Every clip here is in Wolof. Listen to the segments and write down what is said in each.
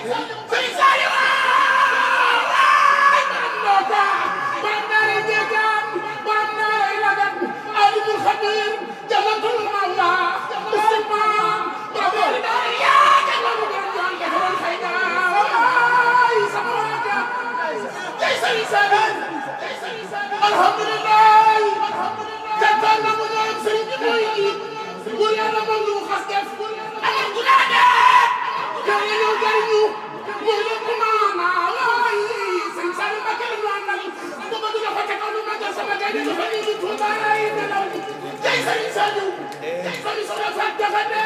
Serigne Saliou waay borom Ndota borom Daara Njëkkaan borom Daara Lagat Alimul Xabir Jannatul Mawla Usmaan borom Daara yaa jàllalu borom yoon defaroon xëy na waay sama waaja jay Serigne Saliou alhamdulillah jantal na mu ñoom Serigne bi mooy njiit bu yàlla moom lu mu xas def amul ku laa def jariñu jariñu muy lépp maana waay Serigne Saliou Mbacké la ñu àndal bu bëgg na fa ca kaw lu ma jël sama gaynde dafa ni di tuubaay nelaw jay Serigne Saliou sami soxna Faat Jaxate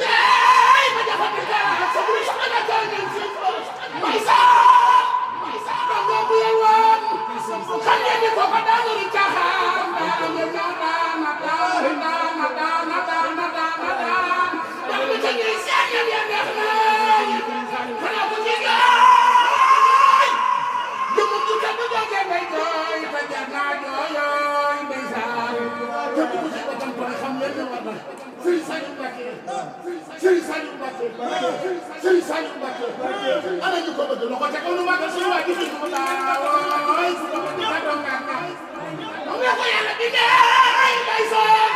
yeey ma jaxate ka sa buri soxna na ka ngeen si may sa dongo bu yalwaan xam ngeen ni kooka daanu di caaxaan wala mu ca ñuy seet yam ya neex naay xanaa ko ci gaay jëmu ju tedd jooge ngay jooy te jar naa jooyooy ndeysaan jëmu bu ci bëtam ko xam ngeen ne war na Serigne Saliou Mbacké Serigne Saliou Mbacké Serigne Saliou Mbacké ana ñu ko bëgg loxo ca kaw lu magal suñu waa ji fi ko daawooy su ko bëgg sa doom nga moom la ko yàlla bindee ndeysaan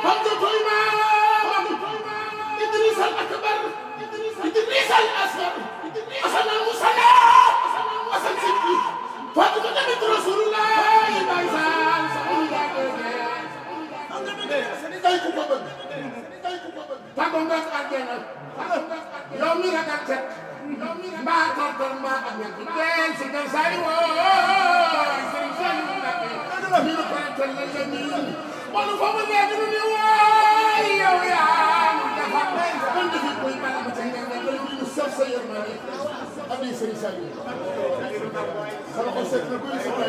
xam nga koy maamam Idriss al Akbar Idriss al Asghar Hasan al Musalla Hasan Siddi Fatima tamit Rasulullah ndeysaan day ku ko bëgg tàggoo nga àjjana yow mi ragal set mbaa tartal mbaa ak ñett den si kër Saliou wooy Serigne Saliou Mbacké mi nu parental la jamiin wala foo ma nekk nu ni wooy yow yaa nu defar man defi koy bala ma ca ngeen nga ñu nu saf sa yërmande abi Serigne Saliou sama xol seet na koy